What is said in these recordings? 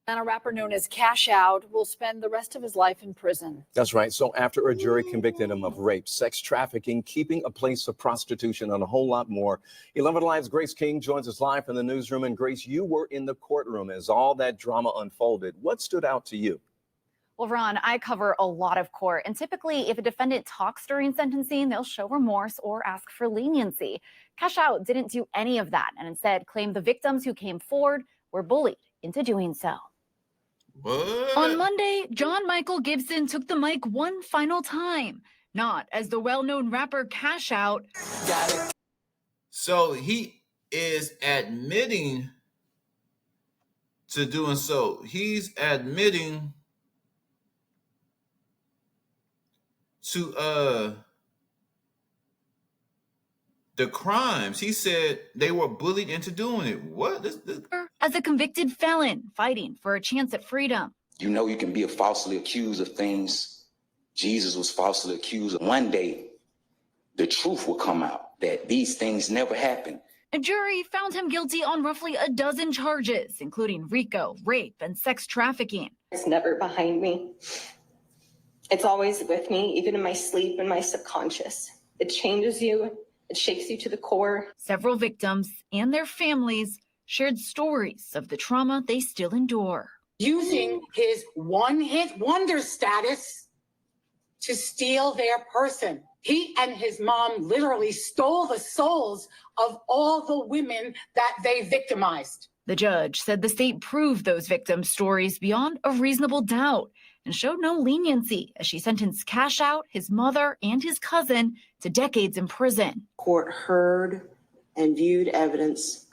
And a rapper known as Cash Out will spend the rest of his life in prison. That's right. So after a jury convicted him of rape, sex trafficking, keeping a place of prostitution, and a whole lot more, 11 Alive's Grace King joins us live in the newsroom. And Grace, you were in the courtroom as all that drama unfolded. What stood out to you? Well, Ron, I cover a lot of court, and typically if a defendant talks during sentencing, they'll show remorse or ask for leniency. Cash Out didn't do any of that and instead claimed the victims who came forward were bullied into doing so. What? On Monday, John Michael Gibson took the mic one final time, not as the well-known rapper Cash Out. So he is admitting to doing so. He's admitting to the crimes. He said they were bullied into doing it. What? As a convicted felon fighting for a chance at freedom. You know you can be falsely accused of things. Jesus was falsely accused of. One day, the truth will come out that these things never happened. A jury found him guilty on roughly a dozen charges, including RICO, rape, and sex trafficking. It's never behind me. It's always with me, even in my sleep and my subconscious. It changes you. It shakes you to the core. Several victims and their families shared stories of the trauma they still endure. Using his one-hit wonder status to steal their person. He and his mom literally stole the souls of all the women that they victimized. The judge said the state proved those victims' stories beyond a reasonable doubt and showed no leniency as she sentenced Cash Out, his mother, and his cousin to decades in prison. Court heard and viewed evidence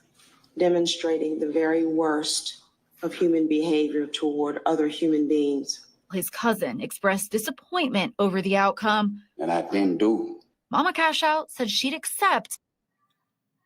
demonstrating the very worst of human behavior toward other human beings. His cousin expressed disappointment over the outcome. And I didn't do. Mama Cash Out said she'd accept.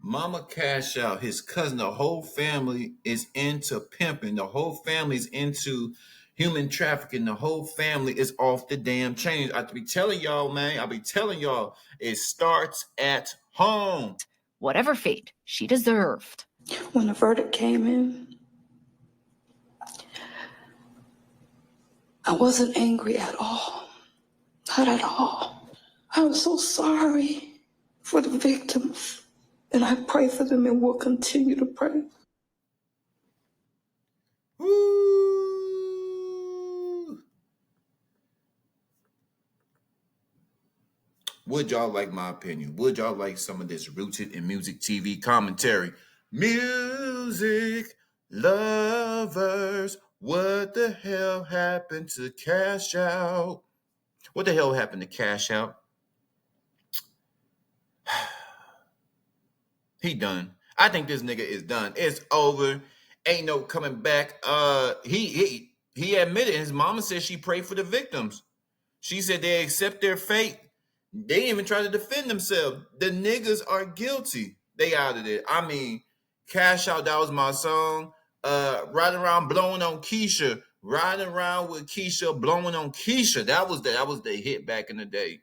Mama Cash Out, his cousin, the whole family is into pimping. The whole family's into human trafficking. The whole family is off the damn chain. I be telling y'all, man. I be telling y'all, it starts at home. Whatever fate she deserved. When the verdict came in, I wasn't angry at all. Not at all. I was so sorry for the victims. And I pray for them and will continue to pray. Woo. Would y'all like my opinion? Would y'all like some of this rooted in music TV commentary? Music lovers, what the hell happened to Cash Out? What the hell happened to Cash Out? He done. I think this nigga is done. It's over. Ain't no coming back. He admitted. His mama said she prayed for the victims. She said they accept their fate. They didn't even try to defend themselves. The niggas are guilty. They out of there. I mean, Cash Out, that was my song. Riding around blowing on Keisha. Riding around with Keisha, blowing on Keisha. That was the hit back in the day.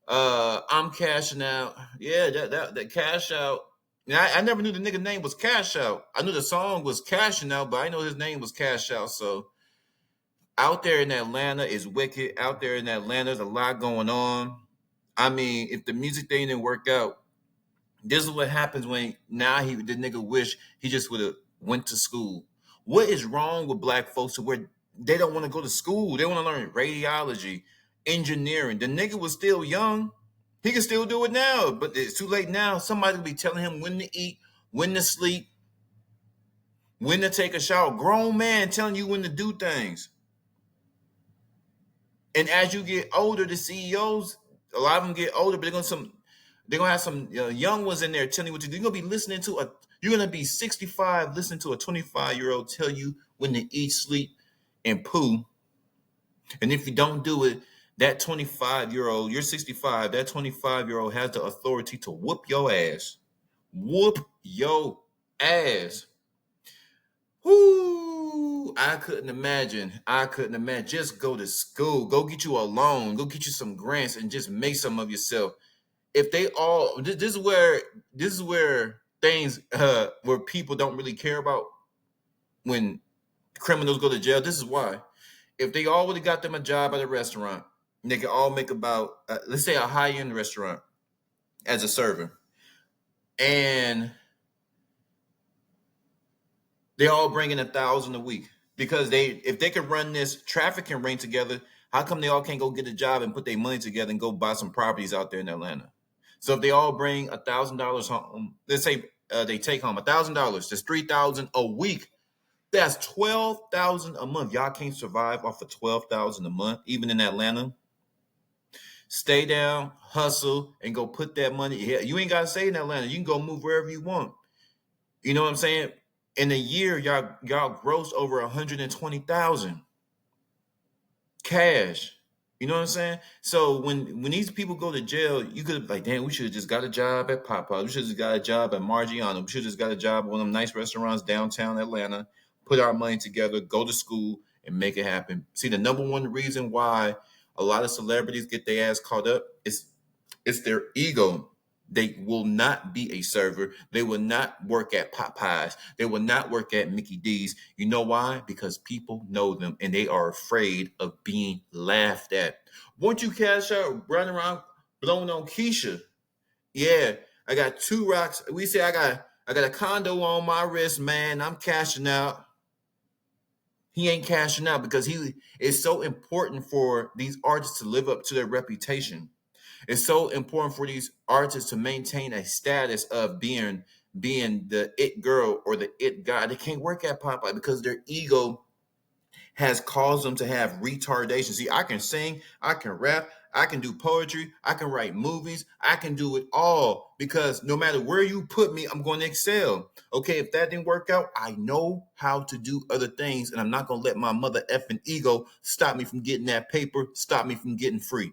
I'm cashing out. Yeah, that Cash Out. Now, I never knew the nigga name was Cash Out. I knew the song was Cashing Out, but I know his name was Cash Out. So out there in Atlanta is wicked. Out there in Atlanta, there's a lot going on. I mean, if the music thing didn't work out, this is what happens when now the nigga wish he just would have went to school. What is wrong with black folks to where they don't want to go to school? They want to learn radiology, engineering. The nigga was still young. He can still do it now, but it's too late now. Somebody will be telling him when to eat, when to sleep, when to take a shower. Grown man telling you when to do things. And as you get older, the CEOs, a lot of them get older, but they're gonna have some young ones in there telling you what to do. You're gonna be listening to you're gonna be 65 listening to a 25-year-old tell you when to eat, sleep, and poo. And if you don't do it, that 25-year-old, you're 65, that 25-year-old has the authority to whoop your ass. Whoop your ass. Whoo! I couldn't imagine. Just go to school. Go get you a loan. Go get you some grants and just make some of yourself. If they all, this is where things, where people don't really care about when criminals go to jail. This is why. If they all would have got them a job at a restaurant, and they could all make about, let's say, a high-end restaurant as a server, and they all bring in $1,000 a week, because if they could run this trafficking ring together, how come they all can't go get a job and put their money together and go buy some properties out there in Atlanta? So if they all bring $1,000 home, let's say they take home $1,000, that's $3,000 a week. That's $12,000 a month. Y'all can't survive off of $12,000 a month, even in Atlanta. Stay down, hustle, and go put that money. Yeah, you ain't gotta stay in Atlanta. You can go move wherever you want. You know what I'm saying? In a year, y'all gross over 120,000 cash. You know what I'm saying? So when these people go to jail, you could be like, damn, we should have just got a job at Popeye. We should have just got a job at Margiano. We should have just got a job at one of them nice restaurants downtown Atlanta, put our money together, go to school, and make it happen. See, the number one reason why a lot of celebrities get their ass caught up is it's their ego. They will not be a server. They will not work at Popeyes. They will not work at Mickey D's. You know why? Because people know them and they are afraid of being laughed at. Won't you cash out running around blowing on Keisha? Yeah, I got 2 rocks. We say I got a condo on my wrist, man. I'm cashing out. He ain't cashing out because it's so important for these artists to live up to their reputation. It's so important for these artists to maintain a status of being the it girl or the it guy. They can't work at Popeye because their ego has caused them to have retardation. See, I can sing, I can rap, I can do poetry, I can write movies, I can do it all because no matter where you put me, I'm going to excel. Okay, if that didn't work out, I know how to do other things, and I'm not going to let my mother effing ego stop me from getting that paper, stop me from getting free.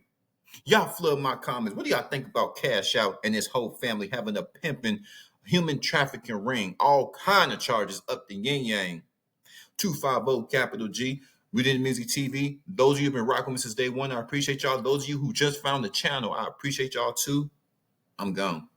Y'all flood my comments. What do y'all think about Cash Out and his whole family having a pimping, human trafficking ring? All kind of charges up the yin yang. 250 capital G. Reading Music TV. Those of you who've been rocking with me since day one, I appreciate y'all. Those of you who just found the channel, I appreciate y'all too. I'm gone.